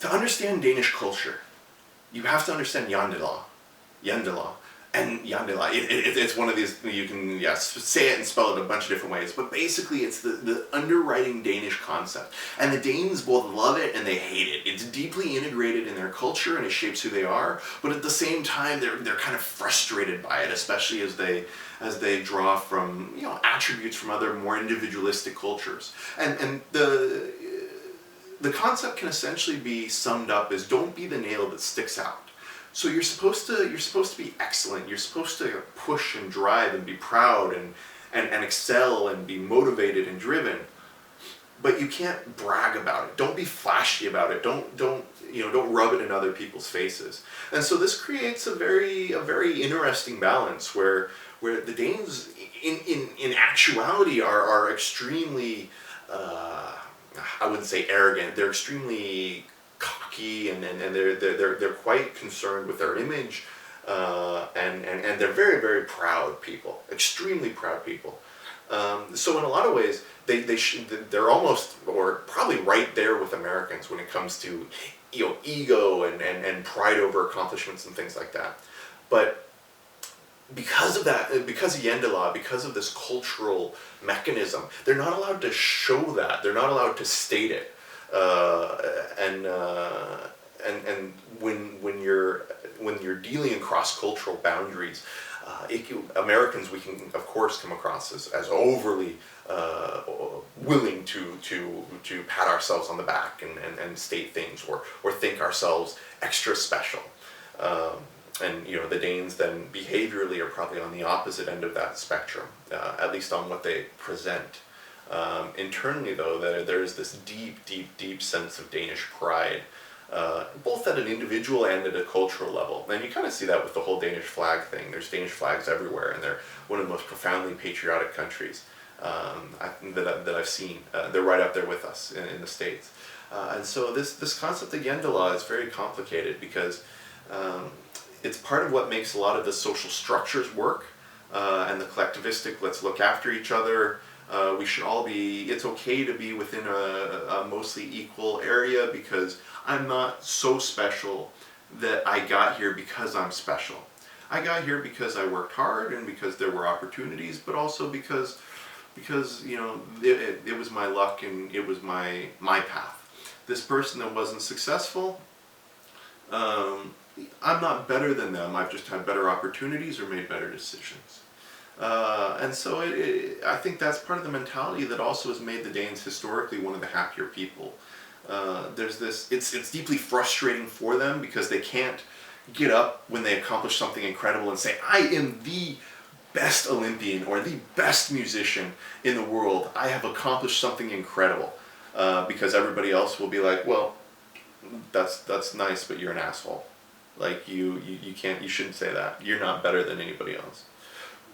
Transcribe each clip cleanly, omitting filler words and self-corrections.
To understand Danish culture, you have to understand Janteloven, and Janteloven. It's one of these, you can say it and spell it a bunch of different ways, but basically it's the underwriting Danish concept. And the Danes both love it and they hate it. It's deeply integrated in their culture and it shapes who they are, but at the same time they're kind of frustrated by it, especially as they draw from attributes from other more individualistic cultures. And the concept can essentially be summed up as don't be the nail that sticks out. So you're supposed to be excellent. You're supposed to push and drive and be proud and excel and be motivated and driven. But you can't brag about it. Don't be flashy about it. Don't rub it in other people's faces. And so this creates a very interesting balance where the Danes in actuality are extremely I wouldn't say arrogant. They're extremely cocky and they're quite concerned with their image, and they're very proud people, extremely proud people. So in a lot of ways, they're almost or probably right there with Americans when it comes to ego and pride over accomplishments and things like that. But because of that, because of Janteloven, because of this cultural mechanism, they're not allowed to show that. They're not allowed to state it. And when you're dealing in cross-cultural boundaries, Americans, we can of course come across as overly willing to pat ourselves on the back and state things or think ourselves extra special. And the Danes then behaviorally are probably on the opposite end of that spectrum, at least on what they present. Internally, though, there's this deep sense of Danish pride, both at an individual and at a cultural level. And you kind of see that with the whole Danish flag thing. There's Danish flags everywhere, and they're one of the most profoundly patriotic countries that I've seen. They're right up there with us in the States. And so this concept of Janteloven is very complicated because it's part of what makes a lot of the social structures work, and the collectivistic, let's look after each other. We should all be, it's okay to be within a mostly equal area because I'm not so special that I got here because I'm special. I got here because I worked hard and because there were opportunities, but also because it was my luck and it was my path. This person that wasn't successful, I'm not better than them. I've just had better opportunities or made better decisions. And so I think that's part of the mentality that also has made the Danes historically one of the happier people. There's this, it's deeply frustrating for them because they can't get up when they accomplish something incredible and say, I am the best Olympian or the best musician in the world. I have accomplished something incredible. Because everybody else will be like, well, that's nice, but you're an asshole. Like you shouldn't say that. You're not better than anybody else.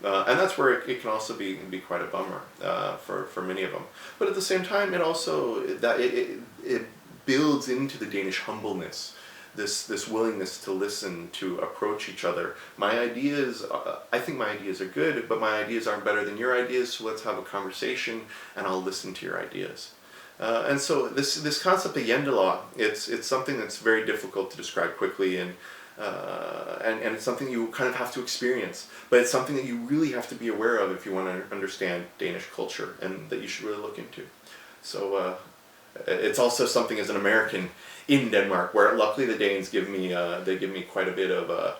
And that's where it can also be quite a bummer for many of them. But at the same time, it also it builds into the Danish humbleness, this willingness to listen, to approach each other. My ideas, I think my ideas are good, but my ideas aren't better than your ideas. So let's have a conversation, and I'll listen to your ideas. And so this concept of Janteloven, it's something that's very difficult to describe quickly, and it's something you kind of have to experience. But it's something that you really have to be aware of if you want to understand Danish culture, and that you should really look into. So it's also something as an American in Denmark, where luckily the Danes give me quite a bit of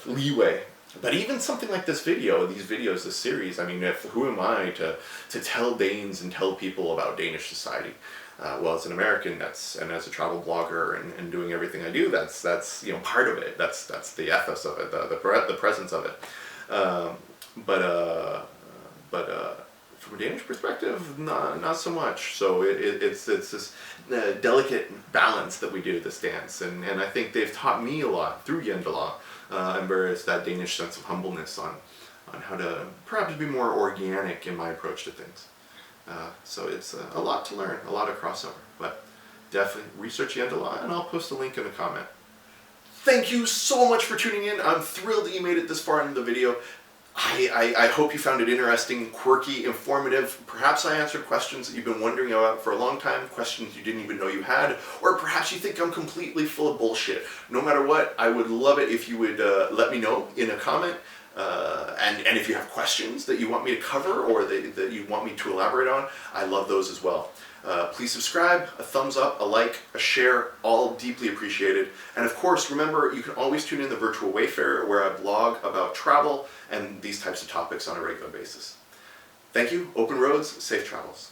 leeway. But even something like this video, this series, I mean, who am I to tell Danes and tell people about Danish society? Well, as an American, and as a travel blogger and doing everything I do, that's part of it. That's the ethos of it, the presence of it. But from a Danish perspective, not so much. So it's this delicate balance that we do, this dance, and I think they've taught me a lot through Janteloven. And whereas that Danish sense of humbleness on how to perhaps be more organic in my approach to things. So it's a lot to learn, a lot of crossover, but definitely research Janteloven, and I'll post a link in the comment. Thank you so much for tuning in. I'm thrilled that you made it this far into the video. I hope you found it interesting, quirky, informative. Perhaps I answered questions that you've been wondering about for a long time, questions you didn't even know you had, or perhaps you think I'm completely full of bullshit. No matter what, I would love it if you would let me know in a comment. And if you have questions that you want me to cover or that you want me to elaborate on, I love those as well. Please subscribe, a thumbs up, a like, a share, all deeply appreciated. And of course, remember, you can always tune in the Virtual Wayfarer, where I blog about travel and these types of topics on a regular basis. Thank you, open roads, safe travels.